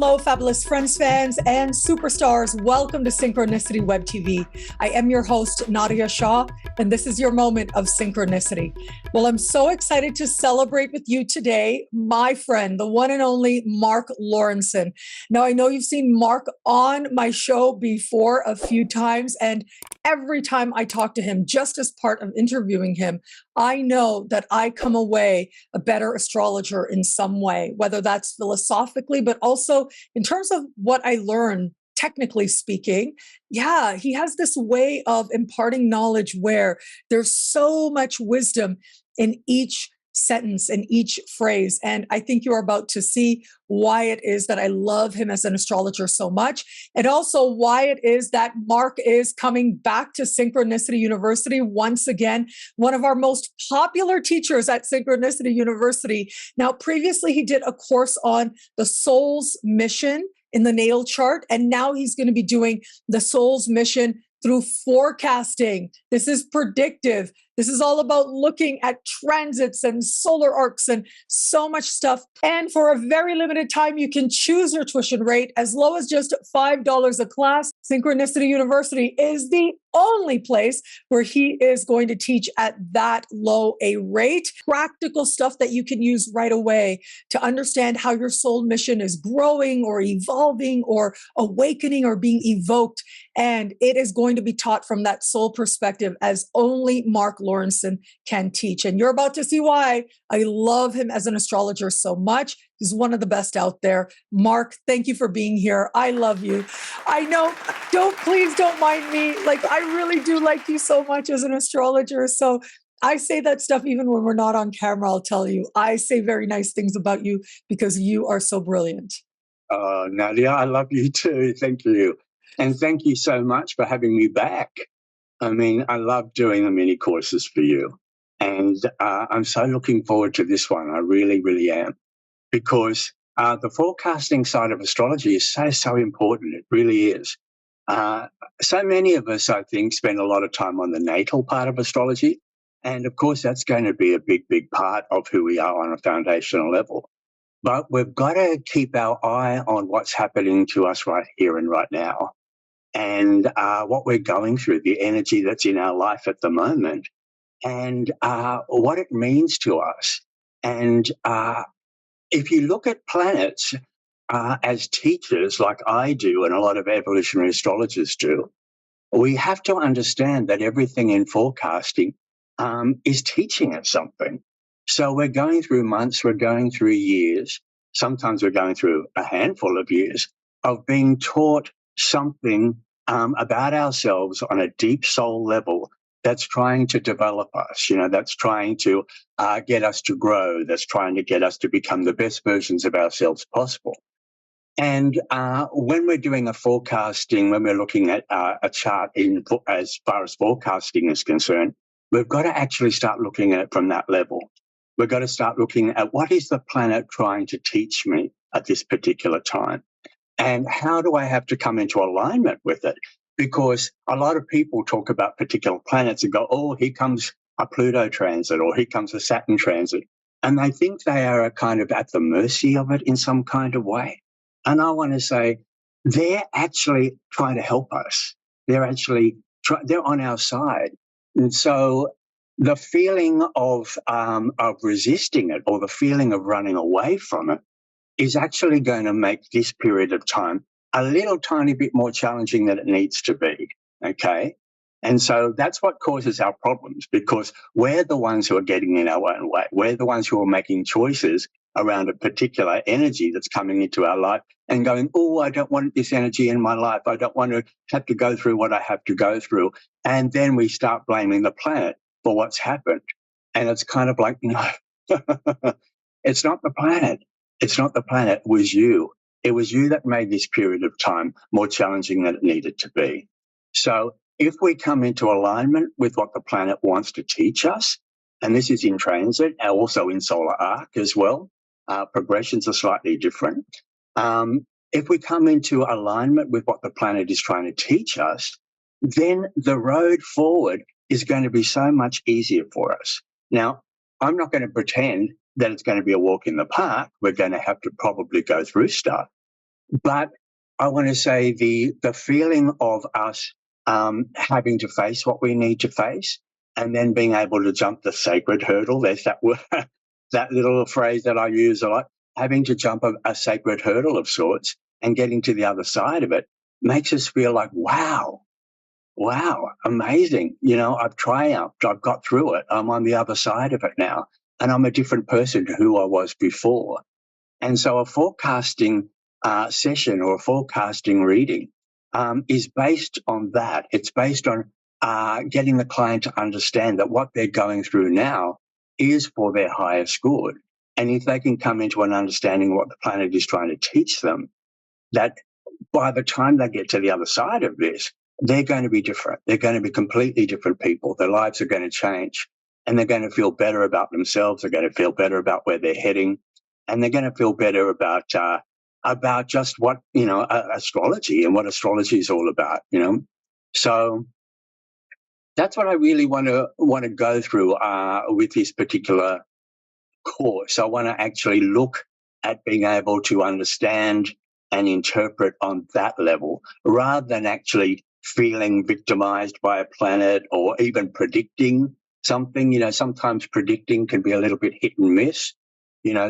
Hello, fabulous friends, fans, and superstars. Welcome to Synchronicity Web TV. I am your host, Nadiya Shah, and this is your moment of synchronicity. Well, I'm so excited to celebrate with you today, my friend, the one and only Marc Laurenson. Now, I know you've seen Marc on my show before a few times, and every time I talk to him, just as part of interviewing him, I know that I come away a better astrologer in some way, whether that's philosophically, but also in terms of what I learn, technically speaking. Yeah, he has this way of imparting knowledge where there's so much wisdom in each sentence, in each phrase. And I think you're about to see why it is that I love him as an astrologer so much, and also why it is that Marc is coming back to Synchronicity University once again, one of our most popular teachers at Synchronicity University. Now, previously he did a course on the soul's mission in the natal chart, and now he's going to be doing the soul's mission through forecasting. This is predictive. This is all about looking at transits and solar arcs and so much stuff. And for a very limited time, you can choose your tuition rate as low as just $5 a class. Synchronicity University is the only place where he is going to teach at that low a rate. Practical stuff that you can use right away to understand how your soul mission is growing or evolving or awakening or being evoked. And it is going to be taught from that soul perspective as only Marc Laurenson can teach. And you're about to see why I love him as an astrologer so much. He's one of the best out there. Marc, thank you for being here. I love you. I know, please don't mind me. Like, I really do like you so much as an astrologer. So I say that stuff even when we're not on camera, I'll tell you. I say very nice things about you because you are so brilliant. Nadiya, I love you too. Thank you. And thank you so much for having me back. I mean, I love doing the mini courses for you. And I'm so looking forward to this one. I really, really am. Because the forecasting side of astrology is so important. It really is. So many of us, I think, spend a lot of time on the natal part of astrology. And of course, that's going to be a big part of who we are on a foundational level. But we've got to keep our eye on what's happening to us right here and right now. And what we're going through, the energy that's in our life at the moment, and what it means to us. And if you look at planets as teachers, like I do and a lot of evolutionary astrologers do, we have to understand that everything in forecasting is teaching us something. So we're going through months, we're going through years, sometimes we're going through a handful of years of being taught something about ourselves on a deep soul level that's trying to develop us, that's trying to get us to grow, that's trying to get us to become the best versions of ourselves possible. And when we're doing a forecasting, when we're looking at a chart as far as forecasting is concerned, we've got to actually start looking at it from that level. We've got to start looking at what is the planet trying to teach me at this particular time? And how do I have to come into alignment with it? Because a lot of people talk about particular planets and go, oh, here comes a Pluto transit or here comes a Saturn transit. And they think they are kind of at the mercy of it in some kind of way. And I want to say they're actually trying to help us. They're actually they're on our side. And so the feeling of resisting it or the feeling of running away from it is actually going to make this period of time a little tiny bit more challenging than it needs to be, okay? And so that's what causes our problems, because we're the ones who are getting in our own way. We're the ones who are making choices around a particular energy that's coming into our life and going, oh, I don't want this energy in my life. I don't want to have to go through what I have to go through. And then we start blaming the planet for what's happened. And it's kind of like, no, it's not the planet. It's not the planet. It was you. It was you that made this period of time more challenging than it needed to be. So if we come into alignment with what the planet wants to teach us, and this is in transit, and also in solar arc as well, progressions are slightly different. If we come into alignment with what the planet is trying to teach us, then the road forward is going to be so much easier for us. Now, I'm not going to pretend that it's going to be a walk in the park. We're going to have to probably go through stuff. But I want to say the feeling of us having to face what we need to face, and then being able to jump the sacred hurdle. There's that word, that little phrase that I use a lot. Having to jump a sacred hurdle of sorts and getting to the other side of it makes us feel like, wow, amazing. I've triumphed. I've got through it. I'm on the other side of it now, and I'm a different person to who I was before. And so a forecasting session or a forecasting reading is based on that. It's based on getting the client to understand that what they're going through now is for their highest good. And if they can come into an understanding of what the planet is trying to teach them, that by the time they get to the other side of this, they're going to be different. They're going to be completely different people. Their lives are going to change, and they're going to feel better about themselves. They're going to feel better about where they're heading, and they're going to feel better about just what astrology and what astrology is all about. So that's what I really want to go through with this particular course. I want to actually look at being able to understand and interpret on that level, rather than actually feeling victimized by a planet or even predicting something. Sometimes predicting can be a little bit hit and miss.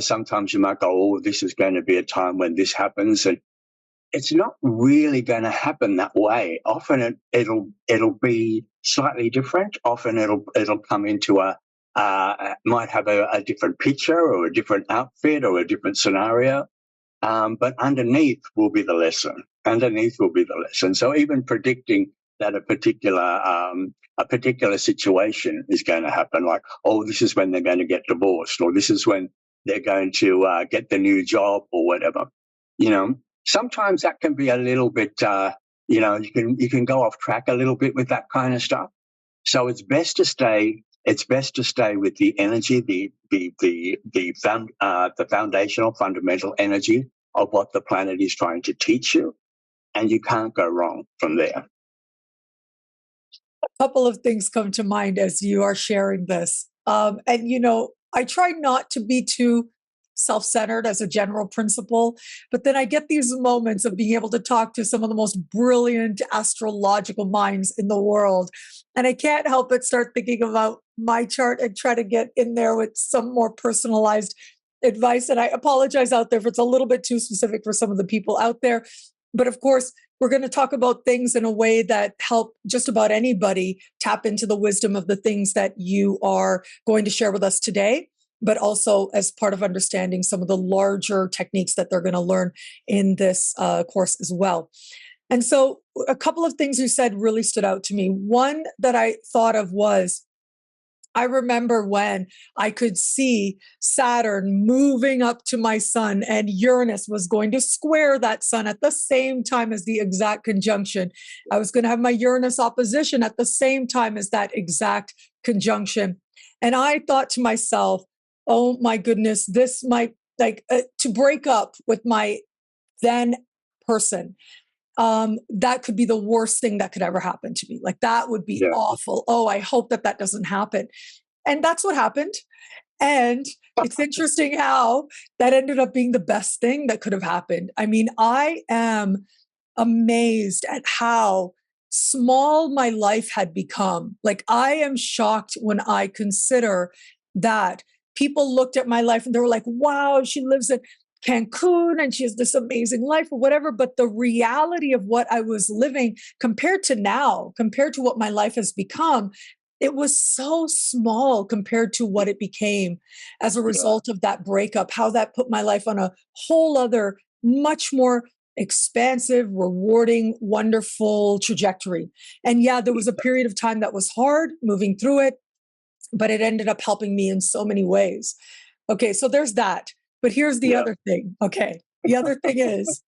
Sometimes you might go, oh, this is going to be a time when this happens, and it's not really going to happen that way. Often it'll be slightly different. Often it'll come into might have a different picture or a different outfit or a different scenario. But underneath will be the lesson. So even predicting that a particular situation is going to happen, like, oh, this is when they're going to get divorced, or this is when they're going to get the new job, or whatever. Sometimes that can be a little bit, you can go off track a little bit with that kind of stuff. So it's best to stay with the energy, the foundational, fundamental energy of what the planet is trying to teach you, and you can't go wrong from there. A couple of things come to mind as you are sharing this. I try not to be too self-centered as a general principle, but then I get these moments of being able to talk to some of the most brilliant astrological minds in the world. And I can't help but start thinking about my chart and try to get in there with some more personalized advice. And I apologize out there if it's a little bit too specific for some of the people out there. But of course, we're going to talk about things in a way that help just about anybody tap into the wisdom of the things that you are going to share with us today, but also as part of understanding some of the larger techniques that they're going to learn in this course as well. And so a couple of things you said really stood out to me. One that I thought of was, I remember when I could see Saturn moving up to my sun, and Uranus was going to square that sun at the same time as the exact conjunction. I was going to have my Uranus opposition at the same time as that exact conjunction. And I thought to myself, oh my goodness, this might to break up with my then person. That could be the worst thing that could ever happen to me. Like, that would be awful. Oh, I hope that doesn't happen. And that's what happened. And it's interesting how that ended up being the best thing that could have happened. I mean, I am amazed at how small my life had become. Like, I am shocked when I consider that people looked at my life and they were like, wow, she lives in Cancun and she has this amazing life or whatever. But the reality of what I was living compared to now, compared to what my life has become, it was so small compared to what it became as a result of that breakup, how that put my life on a whole other, much more expansive, rewarding, wonderful trajectory. And yeah, there was a period of time that was hard moving through it, but it ended up helping me in so many ways. Okay, so there's that. But here's the other thing. Okay. The other thing is,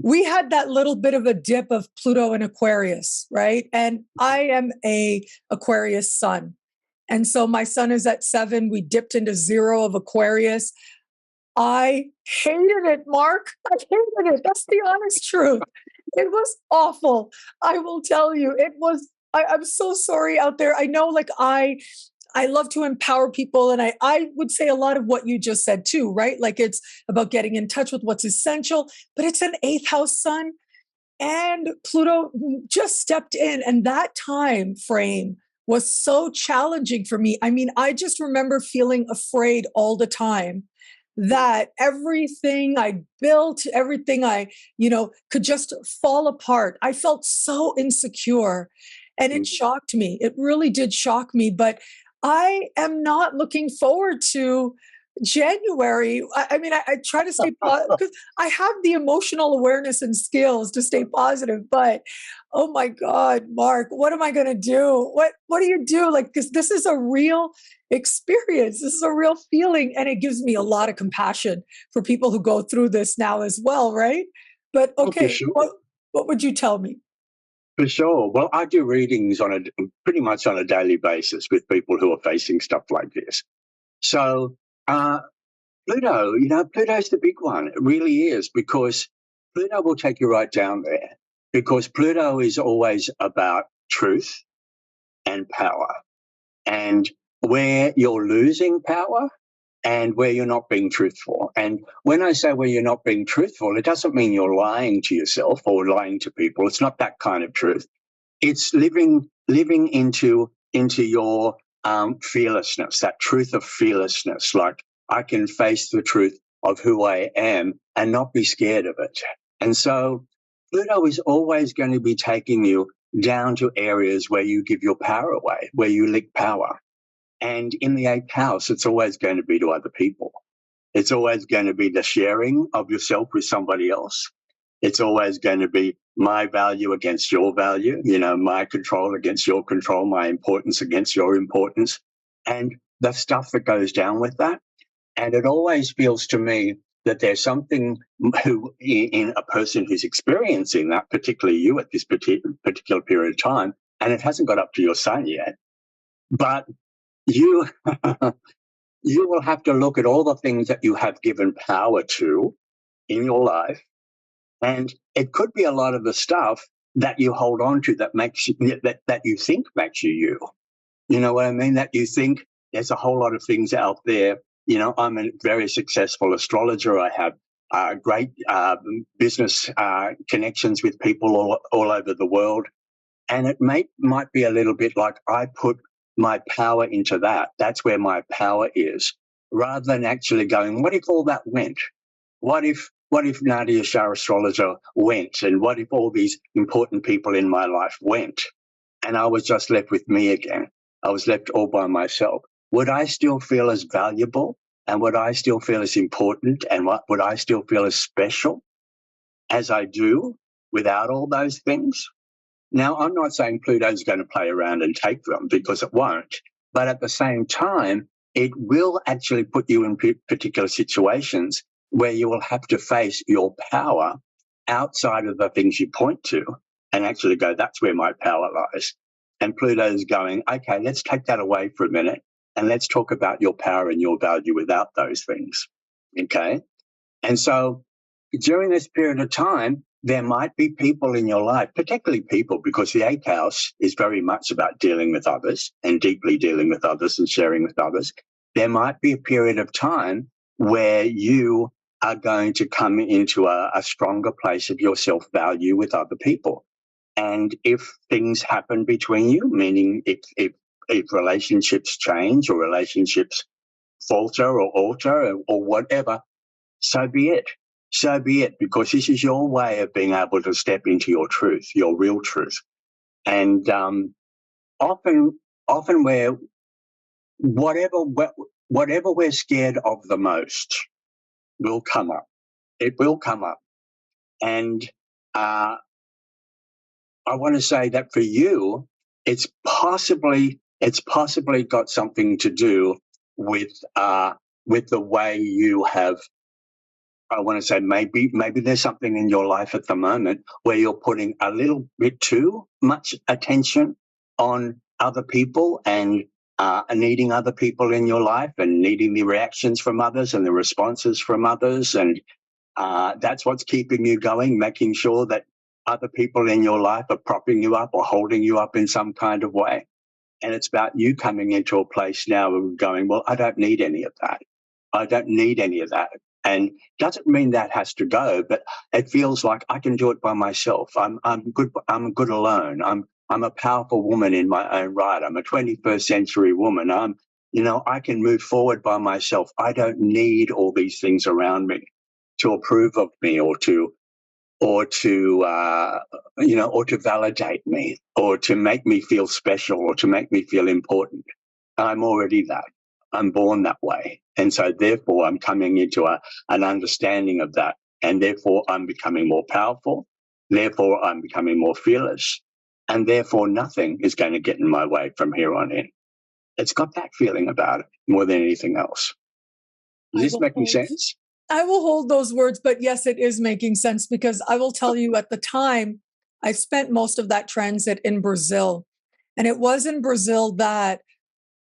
we had that little bit of a dip of Pluto in Aquarius, right? And I am a Aquarius sun. And so my sun is at 7. We dipped into 0 of Aquarius. I hated it, Mark. I hated it. That's the honest truth. It was awful. I will tell you, it was, I'm so sorry out there. I know, I love to empower people. And I would say a lot of what you just said too, right? Like it's about getting in touch with what's essential, but it's an eighth house sun. And Pluto just stepped in, and that time frame was so challenging for me. I mean, I just remember feeling afraid all the time that everything I built, everything I, could just fall apart. I felt so insecure, and it shocked me. It really did shock me. But I am not looking forward to January. I mean, I try to stay positive because I have the emotional awareness and skills to stay positive. But oh my God, Mark, what am I going to do? What do you do? Like, because this is a real experience. This is a real feeling, and it gives me a lot of compassion for people who go through this now as well, right? But okay, sure. what would you tell me? For sure. Well, I do readings pretty much on a daily basis with people who are facing stuff like this. So Pluto, Pluto's the big one. It really is, because Pluto will take you right down there, because Pluto is always about truth and power, and where you're losing power and where you're not being truthful. And when I say where you're not being truthful, it doesn't mean you're lying to yourself or lying to people. It's not that kind of truth. It's living into your fearlessness, that truth of fearlessness. Like, I can face the truth of who I am and not be scared of it. And so Pluto is always going to be taking you down to areas where you give your power away, where you leak power. And in the eighth house, it's always going to be to other people. It's always going to be the sharing of yourself with somebody else. It's always going to be my value against your value, my control against your control, my importance against your importance, and the stuff that goes down with that. And it always feels to me that there's something in a person who's experiencing that, particularly you at this particular period of time, and it hasn't got up to your sun yet, but you you will have to look at all the things that you have given power to in your life. And it could be a lot of the stuff that you hold on to that makes you, that you think makes you. You know what I mean? That you think there's a whole lot of things out there. I'm a very successful astrologer. I have great business connections with people all over the world. And it might be a little bit like I put my power into that. That's where my power is, rather than actually going, what if all that went? What if Nadiya Shah Astrologer went? And what if all these important people in my life went? And I was just left with me again. I was left all by myself. Would I still feel as valuable? And would I still feel as important? And would I still feel as special as I do without all those things? Now, I'm not saying Pluto's going to play around and take them, because it won't. But at the same time, it will actually put you in particular situations where you will have to face your power outside of the things you point to and actually go, that's where my power lies. And Pluto's going, okay, let's take that away for a minute and let's talk about your power and your value without those things. Okay? And so during this period of time, there might be people in your life, particularly people, because the eighth house is very much about dealing with others and deeply dealing with others and sharing with others. There might be a period of time where you are going to come into a stronger place of your self-value with other people. And if things happen between you, meaning if relationships change or relationships falter or alter or whatever, so be it. So be it, because this is your way of being able to step into your truth, your real truth. And often where whatever we're scared of the most will come up. It will come up. And I want to say that for you, it's possibly got something to do with the way you have. I want to say maybe there's something in your life at the moment where you're putting a little bit too much attention on other people and needing other people in your life and needing the reactions from others and the responses from others. And that's what's keeping you going, making sure that other people in your life are propping you up or holding you up in some kind of way. And it's about you coming into a place now of going, well, I don't need any of that. I don't need any of that. And doesn't mean that has to go, but it feels like I can do it by myself. I'm good. I'm good alone. I'm a powerful woman in my own right. I'm a 21st century woman. I can move forward by myself. I don't need all these things around me to approve of me or to validate me or to make me feel special or to make me feel important. I'm already that. I'm born that way. And so therefore I'm coming into an understanding of that. And therefore I'm becoming more powerful. Therefore I'm becoming more fearless. And therefore nothing is going to get in my way from here on in. It's got that feeling about it more than anything else. Is this making sense? I will hold those words, but yes, it is making sense, because I will tell you, at the time, I spent most of that transit in Brazil. And it was in Brazil that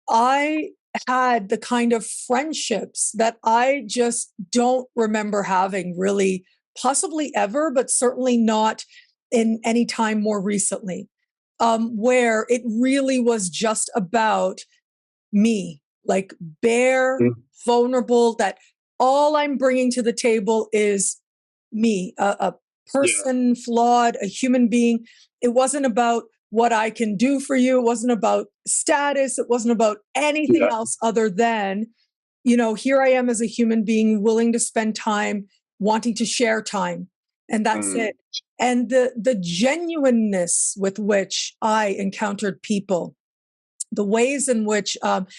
I had the kind of friendships that I just don't remember having really, possibly ever, but certainly not in any time more recently, where it really was just about me, like bare, vulnerable, that all I'm bringing to the table is me, a person, flawed, a human being. It wasn't about what I can do for you. It wasn't about status. It wasn't about anything else other than, here I am as a human being, willing to spend time, wanting to share time. And that's it. And the genuineness with which I encountered people, the ways in which,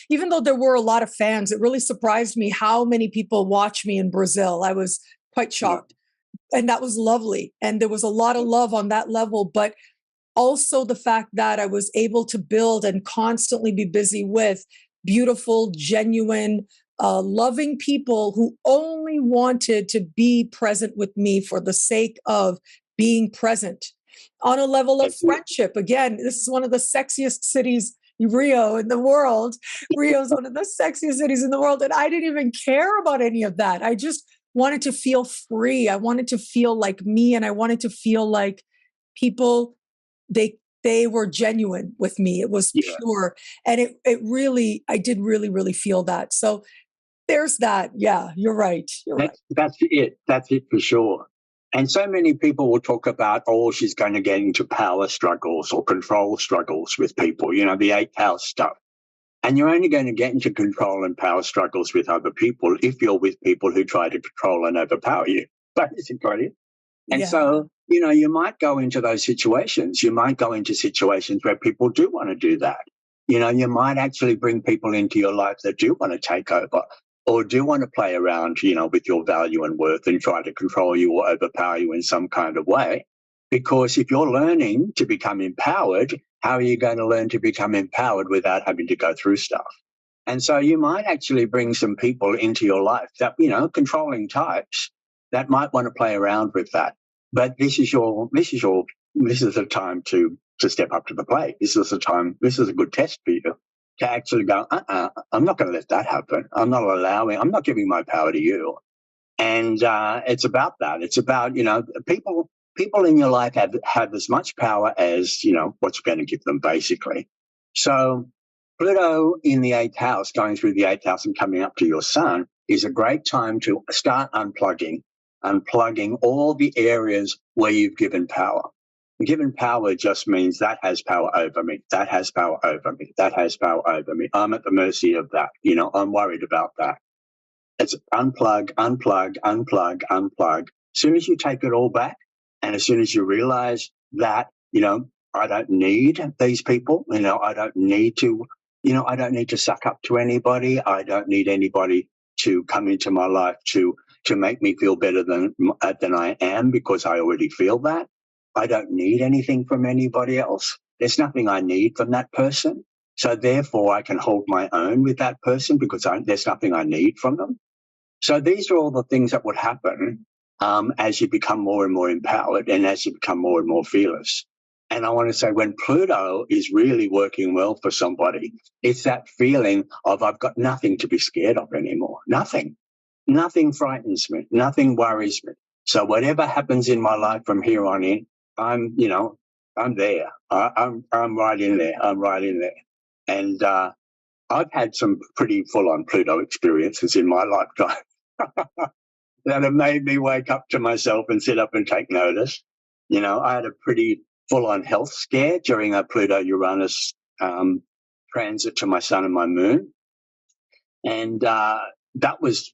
even though there were a lot of fans, it really surprised me how many people watch me in Brazil. I was quite shocked. And that was lovely. And there was a lot of love on that level. But also the fact that I was able to build and constantly be busy with beautiful, genuine, loving people who only wanted to be present with me for the sake of being present on a level of friendship. Again, this is one of the sexiest cities, Rio, in the world. Rio is one of the sexiest cities in the world. And I didn't even care about any of that. I just wanted to feel free. I wanted to feel like me. And I wanted to feel like people, they were genuine with me. It was pure. And it really, I did really, really feel that. So there's that. Yeah, you're right. That's it. That's it for sure. And so many people will talk about, she's going to get into power struggles or control struggles with people, the 8th house stuff. And you're only going to get into control and power struggles with other people if you're with people who try to control and overpower you, basically. And so, you might go into those situations. You might go into situations where people do want to do that. You might actually bring people into your life that do want to take over or do want to play around, with your value and worth and try to control you or overpower you in some kind of way. Because if you're learning to become empowered, how are you going to learn to become empowered without having to go through stuff? And so you might actually bring some people into your life that, controlling types that might want to play around with that. But this is the time to step up to the plate. This is a good test for you to actually go, I'm not going to let that happen. I'm not giving my power to you. And it's about that. It's about, people in your life have as much power as, what's going to give them, basically. So Pluto in the 8th house, going through the 8th house and coming up to your sun, is a great time to start unplugging all the areas where you've given power. Given power just means that has power over me. That has power over me. That has power over me. I'm at the mercy of that. I'm worried about that. It's unplug, unplug, unplug, unplug. As soon as you take it all back, and as soon as you realize that, I don't need these people, I don't need to suck up to anybody. I don't need anybody to come into my life to make me feel better than I am, because I already feel that. I don't need anything from anybody else. There's nothing I need from that person. So therefore I can hold my own with that person because there's nothing I need from them. So these are all the things that would happen as you become more and more empowered and as you become more and more fearless. And I want to say, when Pluto is really working well for somebody, it's that feeling of, I've got nothing to be scared of anymore. Nothing. Nothing frightens me. Nothing worries me. So whatever happens in my life from here on in, I'm there. I'm right in there. I'm right in there. And I've had some pretty full-on Pluto experiences in my lifetime that have made me wake up to myself and sit up and take notice. I had a pretty full-on health scare during a Pluto-Uranus transit to my sun and my moon. And that was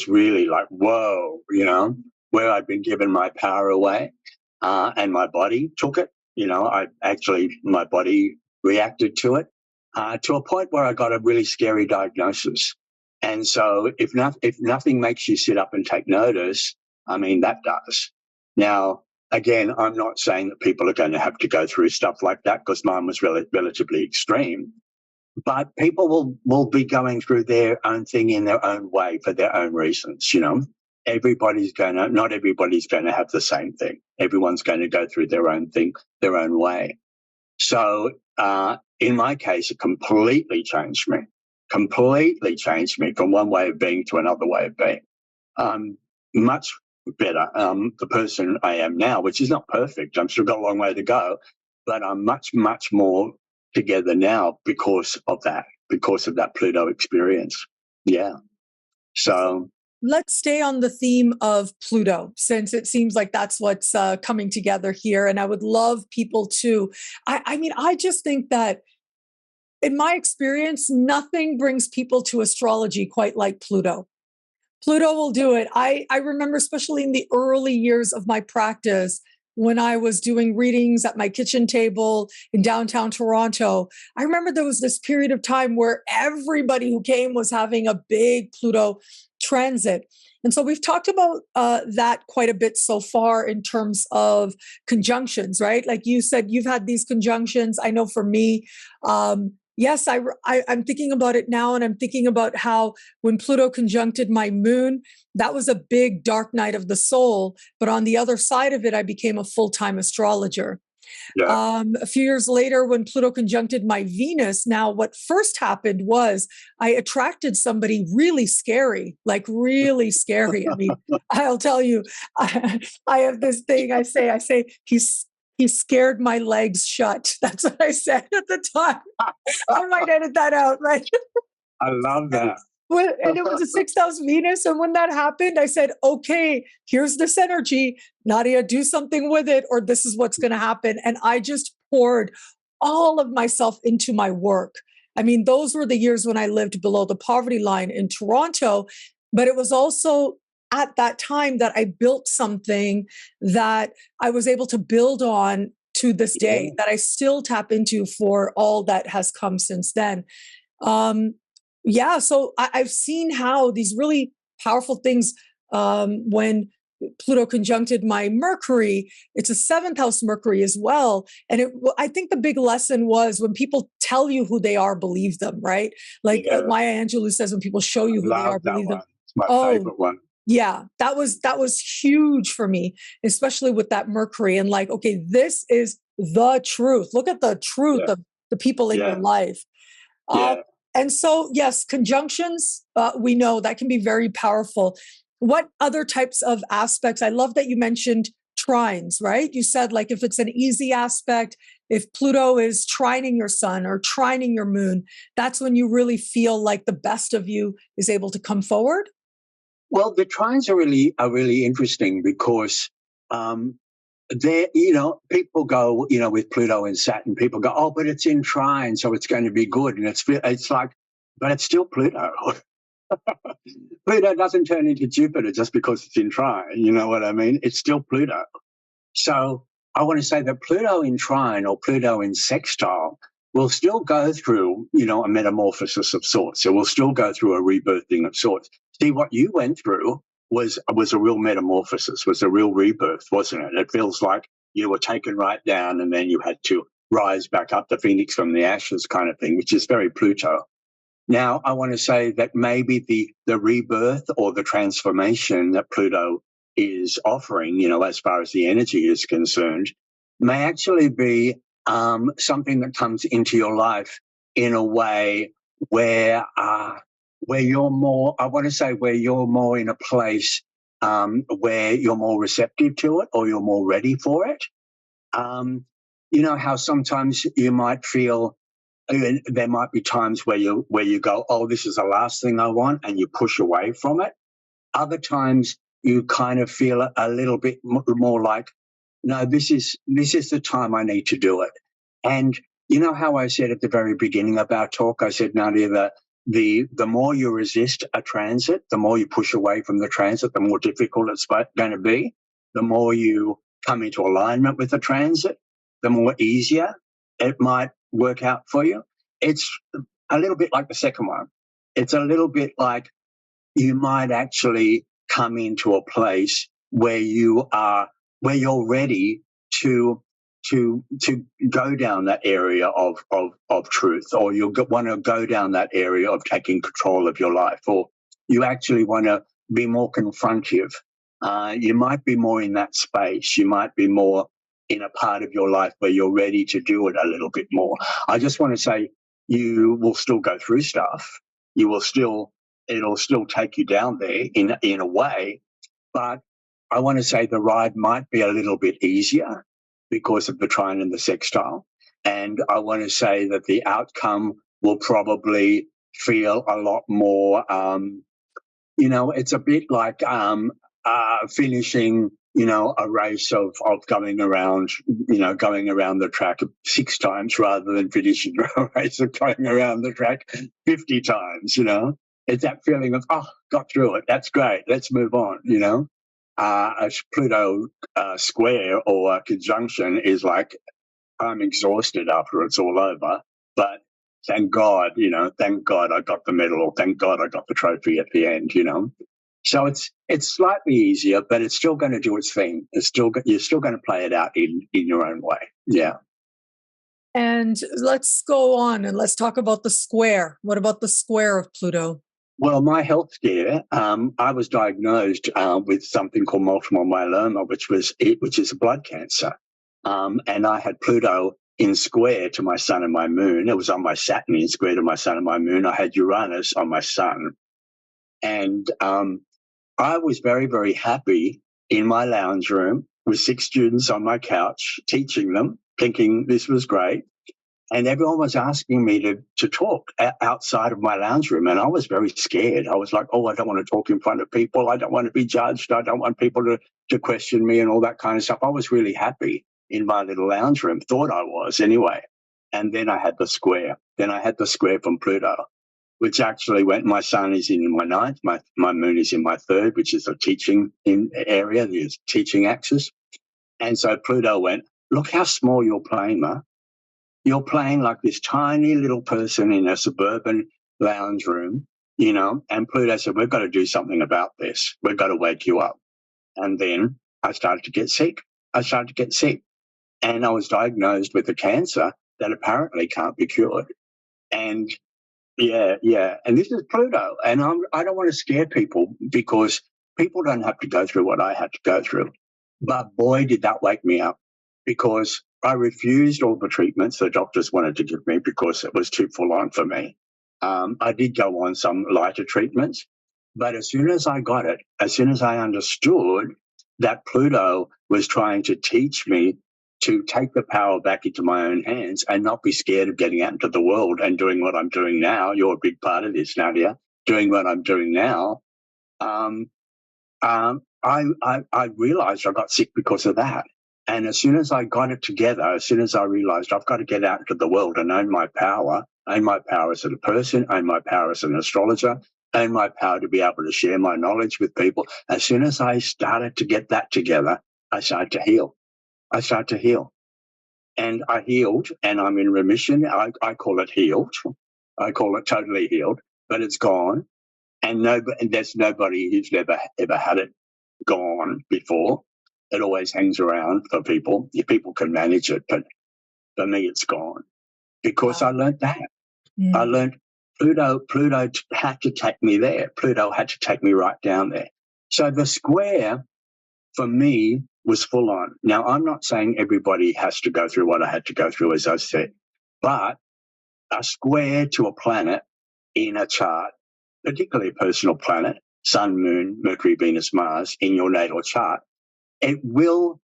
really like, whoa, where I'd been given my power away, and my body took it. My body reacted to it, to a point where I got a really scary diagnosis. And so if nothing makes you sit up and take notice, I mean, that does. Now, again, I'm not saying that people are going to have to go through stuff like that, because mine was relatively extreme. But people will be going through their own thing in their own way for their own reasons. Not everybody's going to have the same thing. Everyone's going to go through their own thing, their own way. So in my case, it completely changed me from one way of being to another way of being. Much better. The person I am now, which is not perfect, I'm still got a long way to go, but I'm much, much more together now because of that Pluto experience. Yeah. So let's stay on the theme of Pluto, since it seems like that's what's coming together here. And I would love people to, I just think that in my experience, nothing brings people to astrology quite like Pluto. Pluto will do it. I remember, especially in the early years of my practice, when I was doing readings at my kitchen table in downtown Toronto, I remember there was this period of time where everybody who came was having a big Pluto transit. And so we've talked about that quite a bit so far in terms of conjunctions, right? Like you said, you've had these conjunctions. I know for me, yes, I'm thinking about it now, and I'm thinking about how when Pluto conjuncted my moon, that was a big dark night of the soul. But on the other side of it, I became a full-time astrologer. yeah. A few years later, when Pluto conjuncted my Venus, now what first happened was I attracted somebody really scary, like really scary. I mean, I'll tell you, I have this thing I say, he scared my legs shut. That's what I said at the time. I might edit that out, right? I love that. And it was a 6th house Venus. And when that happened, I said, okay, here's this energy. Nadiya, do something with it, or this is what's going to happen. And I just poured all of myself into my work. I mean, those were the years when I lived below the poverty line in Toronto. But it was also at that time that I built something that I was able to build on to this day, that I still tap into for all that has come since then. So I've seen how these really powerful things, when Pluto conjuncted my Mercury, it's a 7th house Mercury as well. And I think the big lesson was when people tell you who they are, believe them, right? Like Maya Angelou says, when people show you who they are, believe them. It's my favorite one. Yeah, that was huge for me, especially with that Mercury, and like, okay, this is the truth. Look at the truth of the people in your life. And so, yes, conjunctions, we know that can be very powerful. What other types of aspects? I love that you mentioned trines, right? You said, like, if it's an easy aspect, if Pluto is trining your sun or trining your moon, that's when you really feel like the best of you is able to come forward. Well, the trines are really interesting because people go, with Pluto and Saturn, people go, oh, but it's in trine, so it's going to be good. And it's like, but it's still Pluto. Pluto doesn't turn into Jupiter just because it's in trine. You know what I mean? It's still Pluto. So I want to say that Pluto in trine or Pluto in sextile will still go through, a metamorphosis of sorts. So we'll still go through a rebirthing of sorts. See, what you went through was a real metamorphosis, was a real rebirth, wasn't it? It feels like you were taken right down and then you had to rise back up, the phoenix from the ashes kind of thing, which is very Pluto. Now, I want to say that maybe the rebirth or the transformation that Pluto is offering, as far as the energy is concerned, may actually be something that comes into your life in a way where you're more, I want to say, where you're more in a place where you're more receptive to it or you're more ready for it. How sometimes you might feel And there might be times where you go, oh, this is the last thing I want, and you push away from it. Other times you kind of feel a little bit more like, no, this is the time I need to do it. And you know how I said at the very beginning of our talk, I said, Nadiya, that the more you resist a transit, the more you push away from the transit, the more difficult it's going to be. The more you come into alignment with the transit, the more easier it might work out for you. It's a little bit like the second one. It's a little bit like you might actually come into a place where you're ready to go down that area of truth, or you want to go down that area of taking control of your life, or you actually want to be more confrontive. You might be more in that space. You might be more in a part of your life where you're ready to do it a little bit more. I just want to say you will still go through stuff. It'll still take you down there in a way, but I want to say the ride might be a little bit easier because of the trine and the sextile. And I want to say that the outcome will probably feel a lot more, it's a bit like finishing, a race of going around the track 6 times rather than finishing a race of going around the track 50 times, It's that feeling of, oh, got through it. That's great. Let's move on, A Pluto square or a conjunction is like, I'm exhausted after it's all over, but thank God I got the medal, or thank God I got the trophy at the end, So it's slightly easier, but it's still going to do its thing. You're still going to play it out in your own way. Yeah. And let's go on and let's talk about the square. What about the square of Pluto? Well, my health scare, I was diagnosed with something called multiple myeloma, which is a blood cancer. And I had Pluto in square to my sun and my moon. It was on my Saturn in square to my sun and my moon. I had Uranus on my sun. And I was very, very happy in my lounge room with 6 students on my couch, teaching them, thinking this was great. And everyone was asking me to talk outside of my lounge room. And I was very scared. I was like, oh, I don't want to talk in front of people. I don't want to be judged. I don't want people to question me and all that kind of stuff. I was really happy in my little lounge room, thought I was anyway. And then I had the square. Then I had the square from Pluto, which actually went, my sun is in my 9th, my moon is in my 3rd, which is the teaching area, the teaching axis. And so Pluto went, look how small you're playing, Ma. You're playing like this tiny little person in a suburban lounge room, and Pluto said, we've got to do something about this. We've got to wake you up. And then I started to get sick. And I was diagnosed with a cancer that apparently can't be cured. And yeah. And this is Pluto. And I don't want to scare people, because people don't have to go through what I had to go through. But boy, did that wake me up, because I refused all the treatments the doctors wanted to give me because it was too full on for me. I did go on some lighter treatments, but as soon as I got it, as soon as I understood that Pluto was trying to teach me to take the power back into my own hands and not be scared of getting out into the world and doing what I'm doing now. You're a big part of this, Nadiya. Doing what I'm doing now. I realized I got sick because of that. And as soon as I got it together, as soon as I realized I've got to get out into the world and own my power as a person, own my power as an astrologer, own my power to be able to share my knowledge with people. As soon as I started to get that together, I started to heal. And I healed, and I'm in remission. I call it healed. I call it totally healed, but it's gone. And there's nobody who's ever had it gone before. It always hangs around for people. People can manage it, but for me, it's gone, because I learned that. I learned Pluto had to take me there. Pluto had to take me right down there. So the square for me was full on. Now, I'm not saying everybody has to go through what I had to go through, as I said, but a square to a planet in a chart, particularly a personal planet, Sun, Moon, Mercury, Venus, Mars, in your natal chart, it will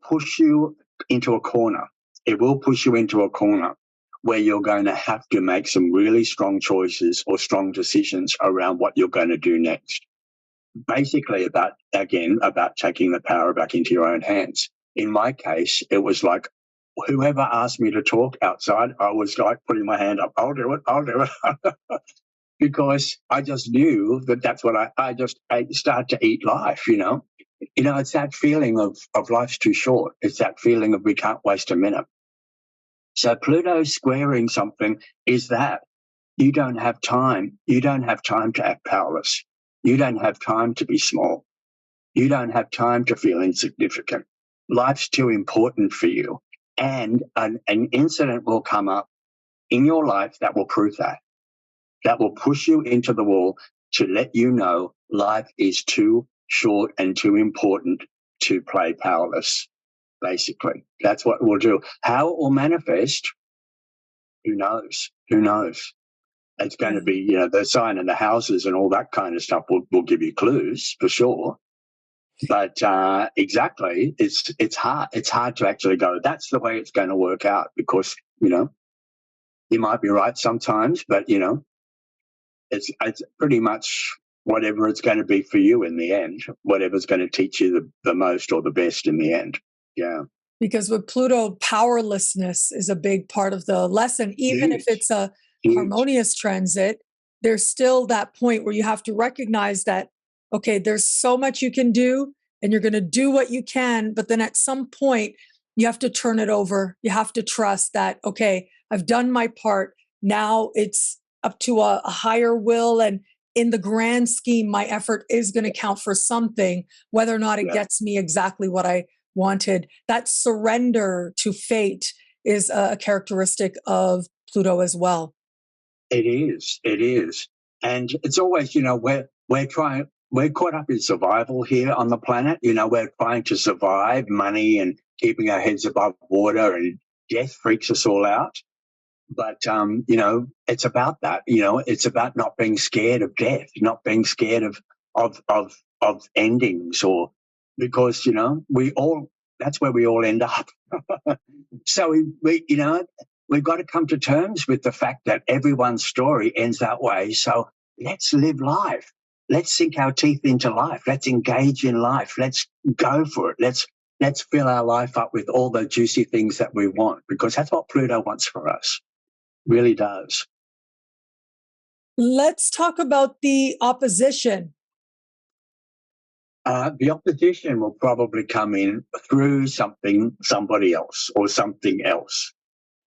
push you into a corner. It will push you into a corner. where you're going to have to make some really strong choices or strong decisions around what you're going to do next. Basically about taking the power back into your own hands. In my case, it was like, whoever asked me to talk outside, I was like putting my hand up, I'll do it. Because I just knew that that's what I started to eat life, it's that feeling of life's too short. It's that feeling of we can't waste a minute. So Pluto squaring something is that you don't have time. You don't have time to act powerless. You don't have time to be small. You don't have time to feel insignificant. Life's too important for you. And an incident will come up in your life that will prove that. That will push you into the wall to let you know life is too short and too important to play powerless, basically. That's what it will do. How it will manifest, who knows? Who knows? It's going to be, the sign and the houses and all that kind of stuff will give you clues for sure. But exactly, it's hard. It's hard to actually go, that's the way it's going to work out because, you might be right sometimes, but, it's pretty much whatever it's going to be for you in the end, whatever's going to teach you the most or the best in the end. Yeah. Because with Pluto, powerlessness is a big part of the lesson. Even if it's a harmonious transit, there's still that point where you have to recognize that, okay, there's so much you can do and you're going to do what you can. But then at some point, you have to turn it over. You have to trust that, okay, I've done my part. Now it's up to a higher will. And in the grand scheme, my effort is going to count for something, whether or not it gets me exactly what I wanted. That surrender to fate is a characteristic of Pluto as well. It is. And it's always, we're caught up in survival here on the planet. We're trying to survive money and keeping our heads above water, and death freaks us all out. But, it's about that, it's about not being scared of death, not being scared of endings, or because, that's where we all end up. So we've got to come to terms with the fact that everyone's story ends that way. So let's live life. Let's sink our teeth into life. Let's engage in life. Let's go for it. Let's fill our life up with all the juicy things that we want, because that's what Pluto wants for us. Really does. Let's talk about the opposition. The opposition will probably come in through somebody else or something else.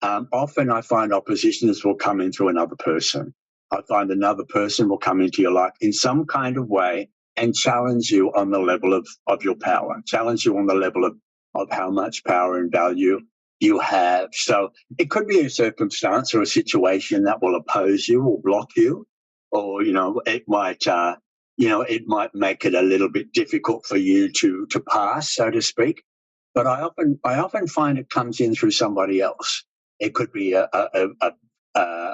Often I find oppositions will come in through another person. I find another person will come into your life in some kind of way and challenge you on the level of your power, challenge you on the level of how much power and value you have. So it could be a circumstance or a situation that will oppose you or block you, or, it might make it a little bit difficult for you to pass, so to speak. But I often find it comes in through somebody else. It could be a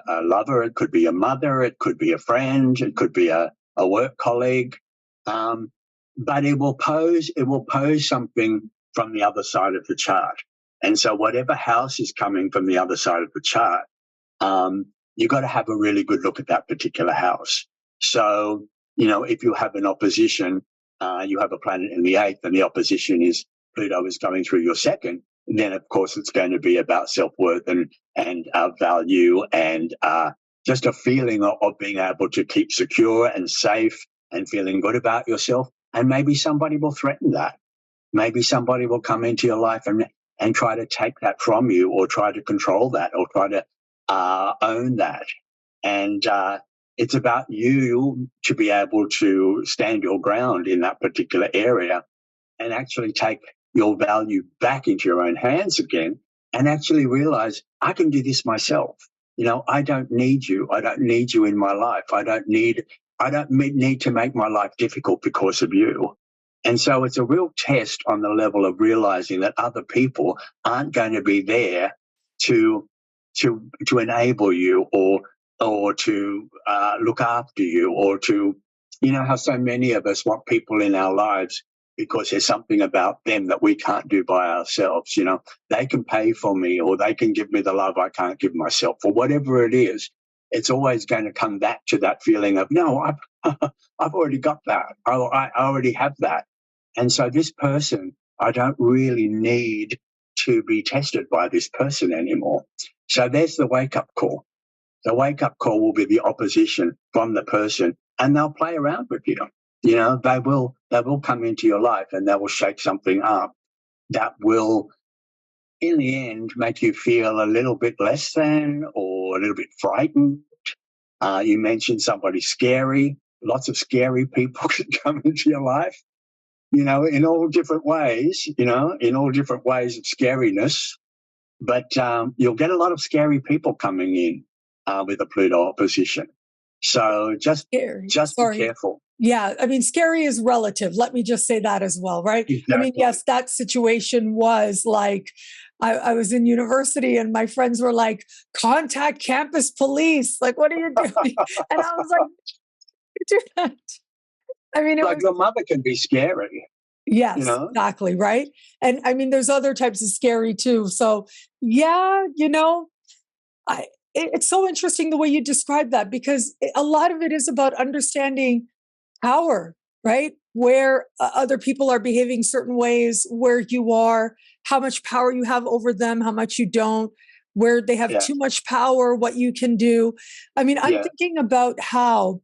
lover, it could be a mother, it could be a friend, it could be a work colleague. But it will pose something from the other side of the chart. And so whatever house is coming from the other side of the chart, you've got to have a really good look at that particular house. So, if you have an opposition, you have a planet in the 8th and the opposition is Pluto is going through your 2nd, then of course it's going to be about self-worth and value and just a feeling of being able to keep secure and safe and feeling good about yourself. And maybe somebody will threaten that. Maybe somebody will come into your life and try to take that from you, or try to control that, or try to own that. And it's about you to be able to stand your ground in that particular area and actually take your value back into your own hands again and actually realize, I can do this myself. I don't need you. I don't need you in my life. I don't need to make my life difficult because of you. And so it's a real test on the level of realizing that other people aren't going to be there to enable you or to look after you, or to, how so many of us want people in our lives because there's something about them that we can't do by ourselves. You know, they can pay for me, or they can give me the love I can't give myself, or whatever it is. It's always going to come back to that feeling of, no, I've already got that. I already have that. And so this person, I don't really need to be tested by this person anymore. So there's the wake-up call. The wake-up call will be the opposition from the person, and they'll play around with you. You know, they will come into your life, and they will shake something up that will, in the end, make you feel a little bit less than or a little bit frightened. You mentioned somebody scary. Lots of scary people can come into your life, you know, in all different ways, in all different ways of scariness. But you'll get a lot of scary people coming in with a Pluto opposition. So just be careful. Yeah, I mean, scary is relative. Let me just say that as well, right? Exactly. I mean, yes, that situation was like, I was in university and my friends were like, contact campus police. Like, what are you doing? And I was like, do that. I mean, your mother can be scary. Yes, exactly, right? And I mean, there's other types of scary too. So yeah, it's so interesting the way you describe that, because a lot of it is about understanding power, right? Where other people are behaving certain ways, where you are, how much power you have over them, how much you don't, where they have too much power, what you can do. I mean, I'm thinking about how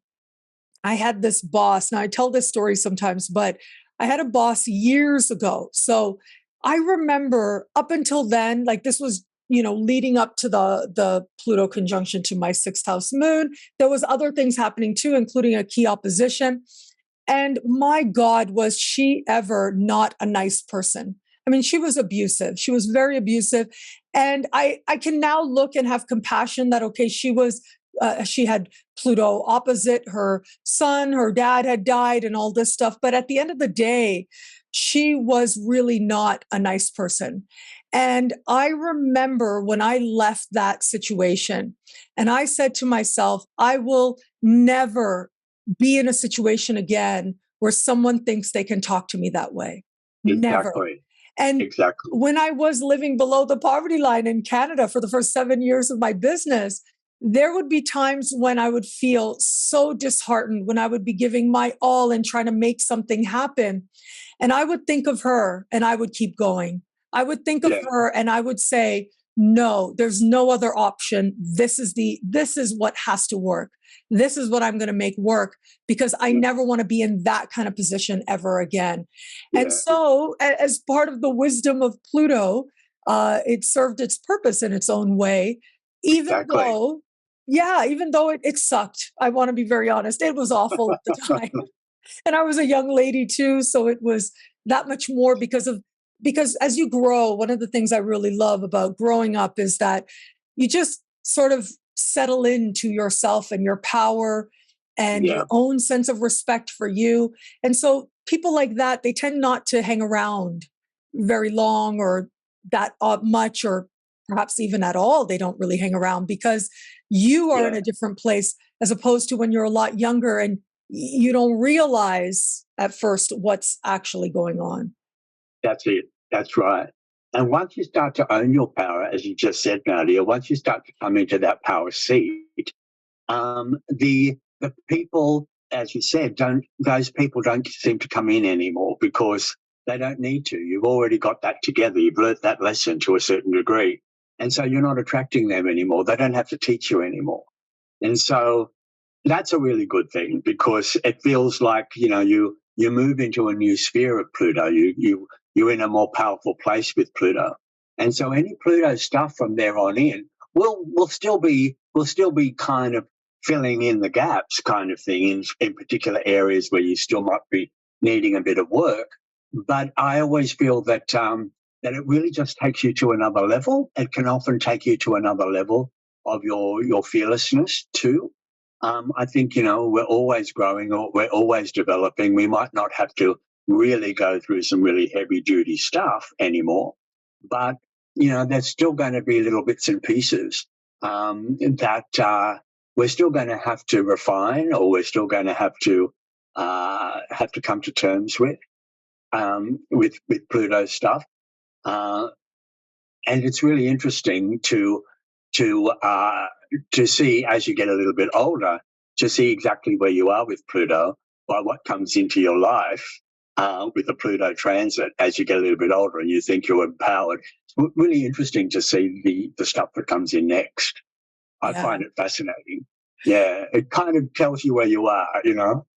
I had this boss. Now, I tell this story sometimes, but I had a boss years ago. So I remember up until then, like this was, leading up to the Pluto conjunction to my 6th house moon. There was other things happening too, including a key opposition. And my God, was she ever not a nice person? I mean, she was abusive. She was very abusive. And I can now look and have compassion that, okay, she had Pluto opposite her son, her dad had died and all this stuff. But at the end of the day, she was really not a nice person. And I remember when I left that situation and I said to myself, I will never be in a situation again where someone thinks they can talk to me that way. Never. And when I was living below the poverty line in Canada for the first 7 years of my business, there would be times when I would feel so disheartened, when I would be giving my all and trying to make something happen. And I would think of her and I would keep going. I would think of her and I would say, no, there's no other option. This is what has to work. This is what I'm going to make work, because I never want to be in that kind of position ever again. And so as part of the wisdom of Pluto, it served its purpose in its own way, even though it sucked. I want to be very honest. It was awful at the time. And I was a young lady too. So it was that much more because as you grow, one of the things I really love about growing up is that you just sort of settle into yourself and your power and your own sense of respect for you. And so people like that, they tend not to hang around very long or that much, or perhaps even at all. They don't really hang around because you are in a different place, as opposed to when you're a lot younger and you don't realize at first what's actually going on. That's it. That's right. And once you start to own your power, as you just said, Nadiya, once you start to come into that power seat, the people, as you said, those people don't seem to come in anymore because they don't need to. You've already got that together. You've learnt that lesson to a certain degree. And so you're not attracting them anymore. They don't have to teach you anymore. And so that's a really good thing, because it feels like, you move into a new sphere of Pluto. You're in a more powerful place with Pluto. And so any Pluto stuff from there on in will still be kind of filling in the gaps kind of thing in particular areas where you still might be needing a bit of work. But I always feel that that it really just takes you to another level. It can often take you to another level of your fearlessness too. I think, we're always growing, or we're always developing. We might not have to really go through some really heavy duty stuff anymore, but, there's still going to be little bits and pieces that we're still going to have to refine, or we're still going to have to come to terms with. with Pluto stuff, and it's really interesting to see as you get a little bit older, to see exactly where you are with Pluto by what comes into your life with the Pluto transit as you get a little bit older and you think you're empowered. It's really interesting to see the stuff that comes in next. I find it fascinating. Yeah, it kind of tells you where you are, you know.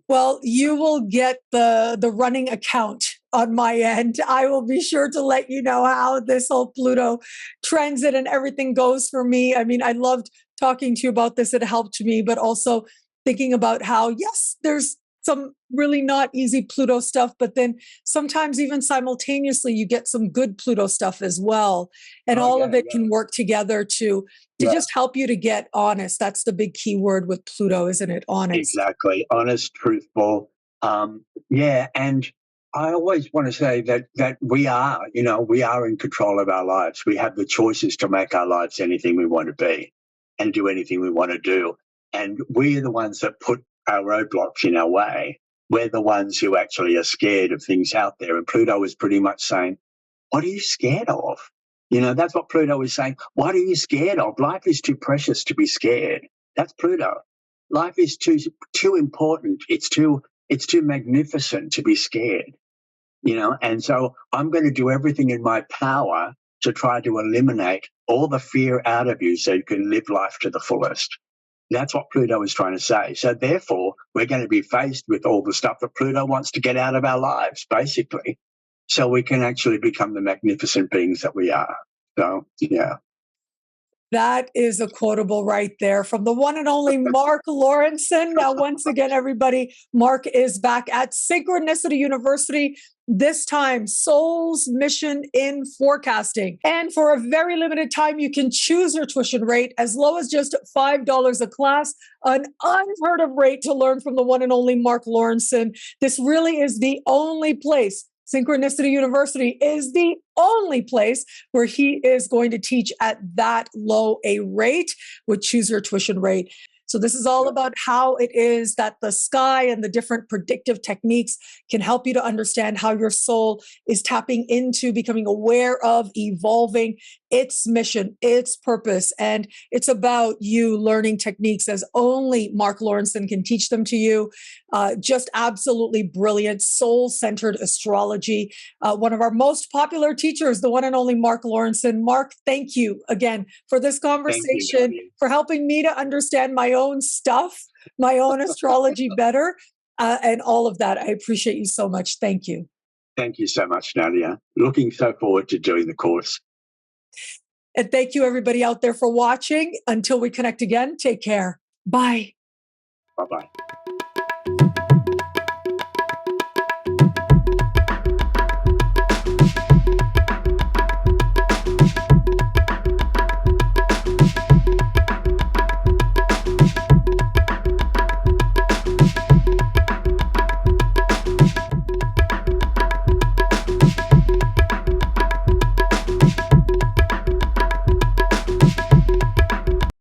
Well, you will get the running account on my end. I will be sure to let you know how this whole Pluto transit and everything goes for me. I mean, I loved talking to you about this. It helped me, but also thinking about how, yes, there's some really not easy Pluto stuff, but then sometimes even simultaneously you get some good Pluto stuff as well. And all of it can work together to just help you to get honest. That's the big key word with Pluto, isn't it? Honest. Exactly. Honest, truthful. And I always want to say that we are in control of our lives. We have the choices to make our lives anything we want to be and do anything we want to do. And we're the ones that put our roadblocks in our way. We're the ones who actually are scared of things out there. And Pluto is pretty much saying, what are you scared of? You know, that's what Pluto is saying. What are you scared of? Life is too precious to be scared. That's Pluto. Life is too important. It's too magnificent to be scared. You know, and so I'm going to do everything in my power to try to eliminate all the fear out of you so you can live life to the fullest. That's what Pluto is trying to say. So therefore, we're going to be faced with all the stuff that Pluto wants to get out of our lives, basically, so we can actually become the magnificent beings that we are. So, yeah. That is a quotable right there from the one and only Marc Laurenson. Now, once again, everybody, Marc is back at Synchronicity University, this time Soul's Mission in Forecasting. And for a very limited time, you can choose your tuition rate as low as just $5 a class, an unheard of rate to learn from the one and only Marc Laurenson. This really is the only place. Synchronicity University is the only place where he is going to teach at that low a rate with Choose Your Tuition Rate. So this is all about how it is that the sky and the different predictive techniques can help you to understand how your soul is tapping into becoming aware of, evolving its mission, its purpose. And it's about you learning techniques as only Marc Laurenson can teach them to you. Just absolutely brilliant, soul-centered astrology. One of our most popular teachers, the one and only Marc Laurenson. Marc, thank you again for this conversation, for helping me to understand my own stuff, my own astrology better, and all of that. I appreciate you so much. Thank you. Thank you so much, Nadiya. Looking so forward to doing the course. And thank you, everybody out there, for watching. Until we connect again, take care. Bye. Bye-bye.